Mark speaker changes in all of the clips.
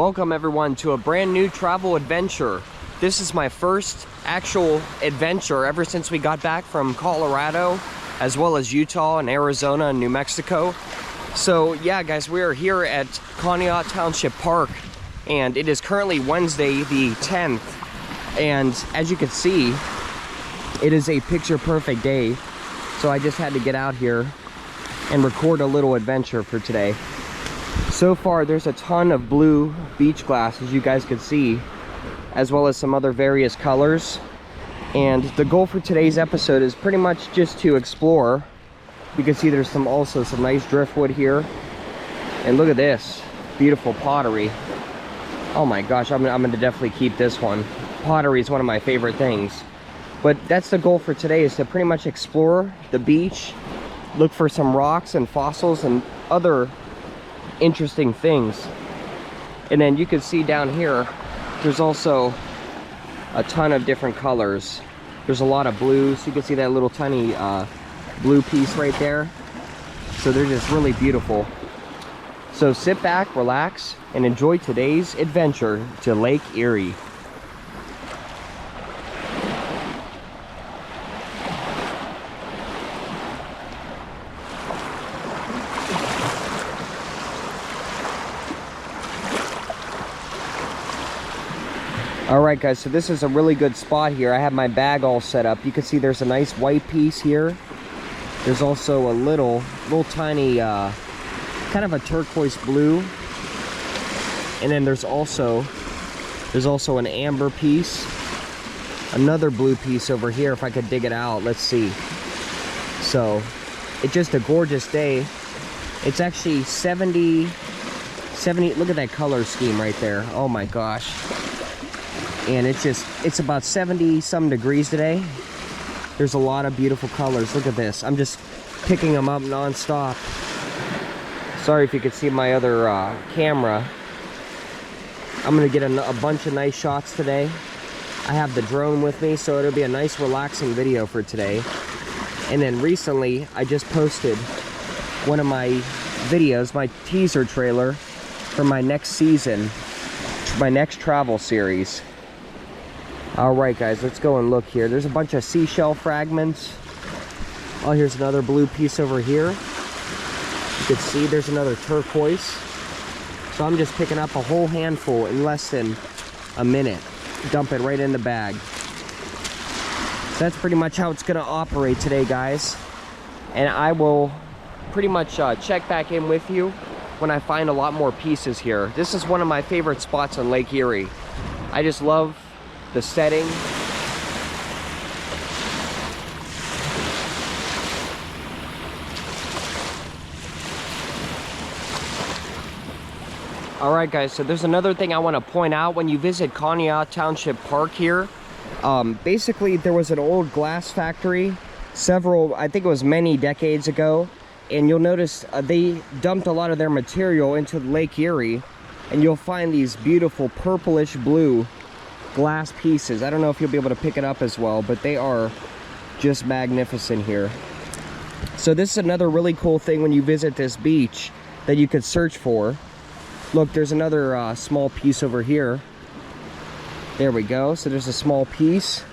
Speaker 1: Welcome everyone to a brand new travel adventure. This is my first actual adventure ever since we got back from Colorado, as well as Utah and Arizona and New Mexico. So yeah guys, we are here at Conneaut Township Park and it is currently Wednesday the 10th. And as you can see, it is a picture perfect day. So I just had to get out here and record a little adventure for today. So far there's a ton of blue beach glass, as you guys can see, as well as some other various colors. And the goal for today's episode is pretty much just to explore. You can see there's also some nice driftwood here. And look at this beautiful pottery. Oh my gosh, I'm gonna definitely keep this one. Pottery is one of my favorite things. But that's the goal for today, is to pretty much explore the beach, look for some rocks and fossils and other interesting things. And then you can see down here there's also a ton of different colors. There's a lot of blues. You can see that little tiny blue piece right there. So they're just really beautiful. So sit back, relax, and enjoy today's adventure to Lake Erie. Alright guys, so this is a really good spot here. I have my bag all set up. You can see there's a nice white piece here. There's also a little tiny, kind of a turquoise blue. And then there's also an amber piece. Another blue piece over here, if I could dig it out. Let's see. So, it's just a gorgeous day. It's actually 70, look at that color scheme right there. Oh my gosh. And it's about 70 some degrees today. There's a lot of beautiful colors. Look at this. I'm just picking them up non-stop. Sorry if you could see my other camera. I'm gonna get a bunch of nice shots today. I have the drone with me, so it'll be a nice relaxing video for today. And then recently I just posted one of my videos, my teaser trailer for my next season, my next travel series. Alright guys, let's go and look here. There's a bunch of seashell fragments. Oh, here's another blue piece over here. You can see there's another turquoise. So I'm just picking up a whole handful in less than a minute. Dump it right in the bag. So that's pretty much how it's going to operate today, guys. And I will pretty much check back in with you when I find a lot more pieces here. This is one of my favorite spots on Lake Erie. I just love the setting. Alright guys, so there's another thing I want to point out. When you visit Conneaut Township Park here, basically there was an old glass factory I think it was many decades ago, and you'll notice they dumped a lot of their material into Lake Erie, and you'll find these beautiful purplish blue glass pieces. I don't know if you'll be able to pick it up as well, but they are just magnificent here. So this is another really cool thing when you visit this beach that you could search for. Look, there's another small piece over here. There we go. So there's a small piece.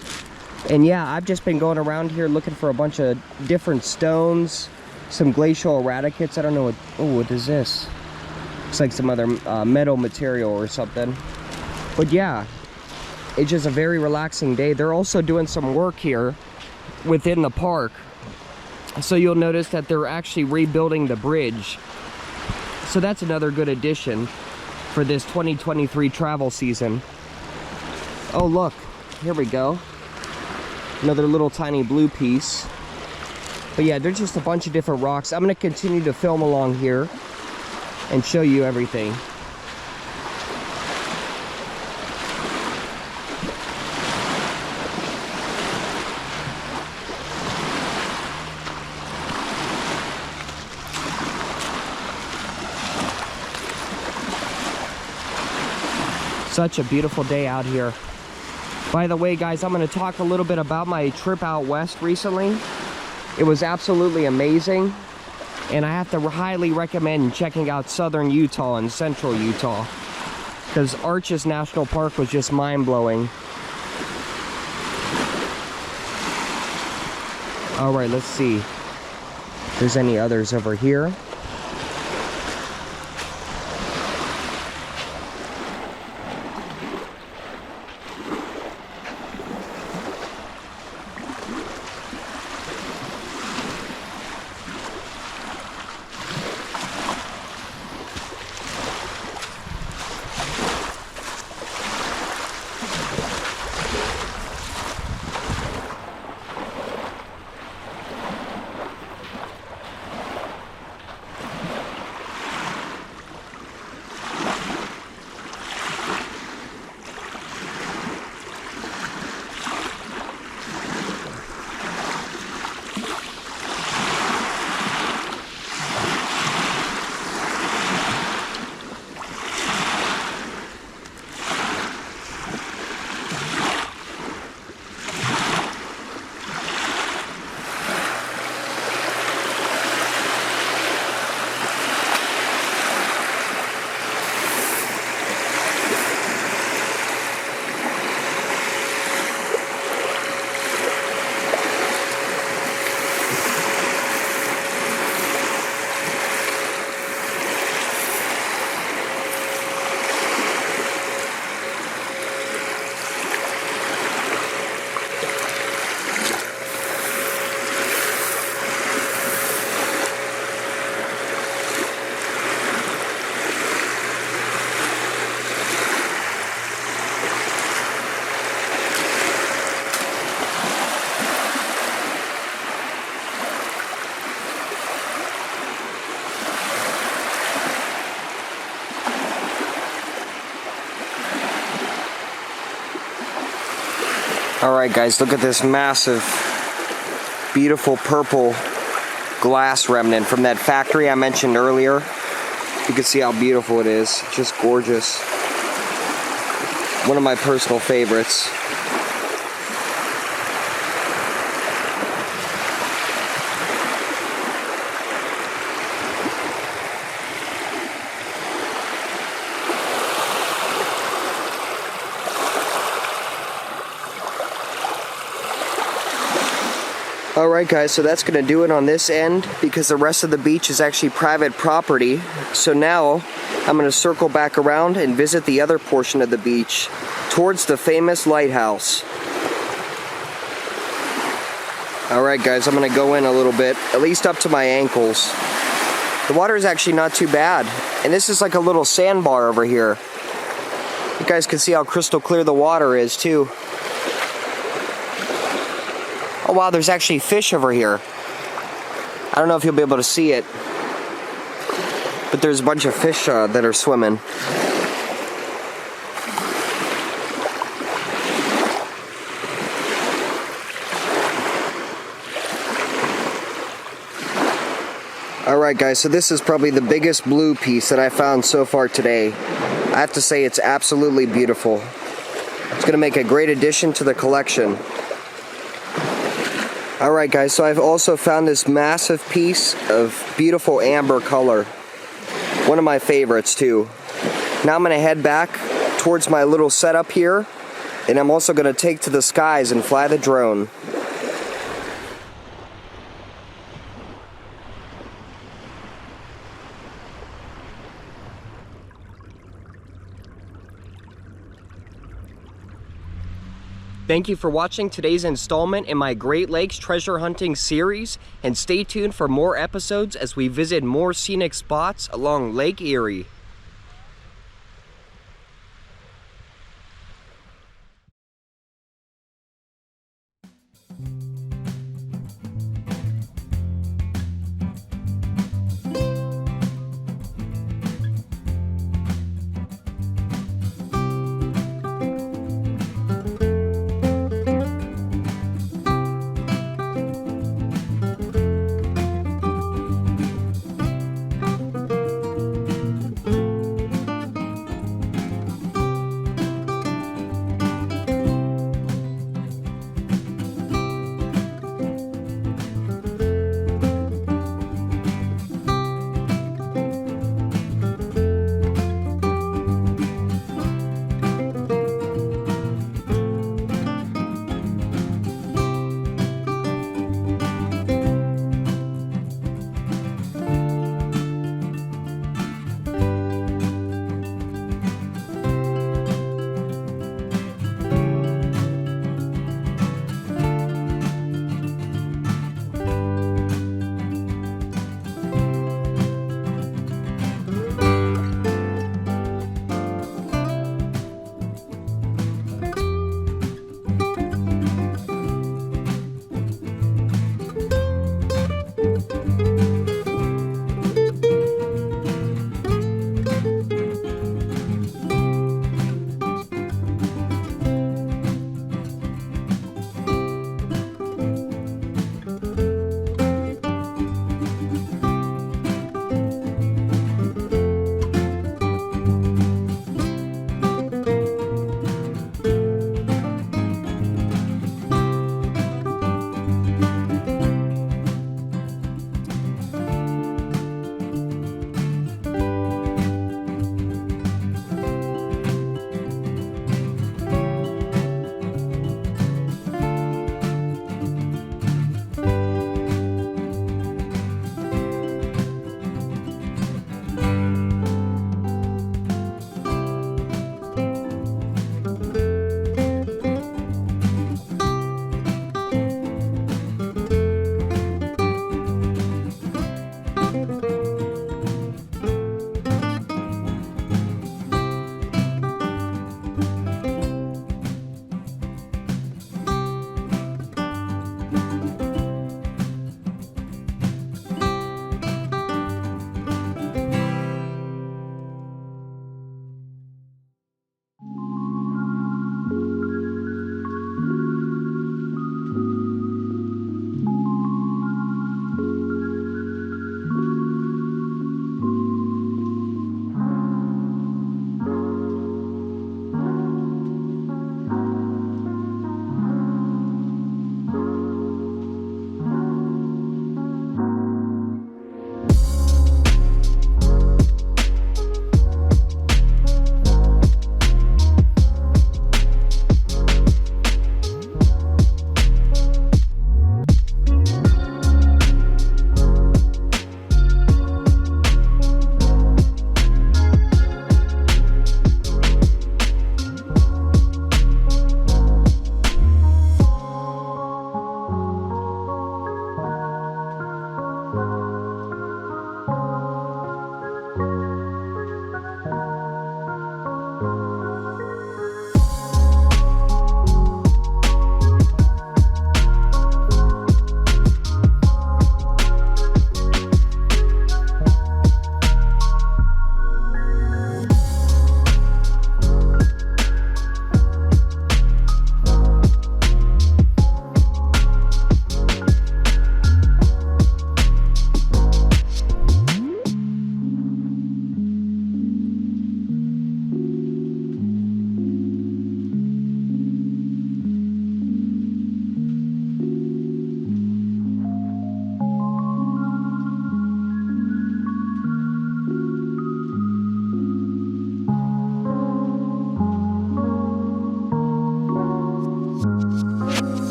Speaker 1: And yeah, I've just been going around here looking for a bunch of different stones, some glacial erraticates. I don't know what is this? Looks like some other metal material or something. But yeah, it's just a very relaxing day. They're also doing some work here within the park. So you'll notice that they're actually rebuilding the bridge. So that's another good addition for this 2023 travel season. Oh look, here we go. Another little tiny blue piece. But yeah, there's just a bunch of different rocks. I'm gonna continue to film along here and show you everything. Such a beautiful day out here. By the way guys, I'm going to talk a little bit about my trip out west recently. It was absolutely amazing, and I have to highly recommend checking out southern Utah and central Utah. because Arches National Park was just mind-blowing. All right, let's see if there's any others over here. Alright guys, look at this massive, beautiful purple glass remnant from that factory I mentioned earlier. You can see how beautiful it is. Just gorgeous. One of my personal favorites. Alright guys, so that's going to do it on this end because the rest of the beach is actually private property. So now I'm going to circle back around and visit the other portion of the beach towards the famous lighthouse. Alright guys, I'm going to go in a little bit, at least up to my ankles. The water is actually not too bad, and this is like a little sandbar over here. You guys can see how crystal clear the water is too. Oh wow, there's actually fish over here. I don't know if you'll be able to see it, but there's a bunch of fish that are swimming. Alright guys, so this is probably the biggest blue piece that I found so far today. I have to say it's absolutely beautiful. It's going to make a great addition to the collection. Alright guys, so I've also found this massive piece of beautiful amber color. One of my favorites too. Now I'm going to head back towards my little setup here, and I'm also going to take to the skies and fly the drone. Thank you for watching today's installment in my Great Lakes treasure hunting series, and stay tuned for more episodes as we visit more scenic spots along Lake Erie.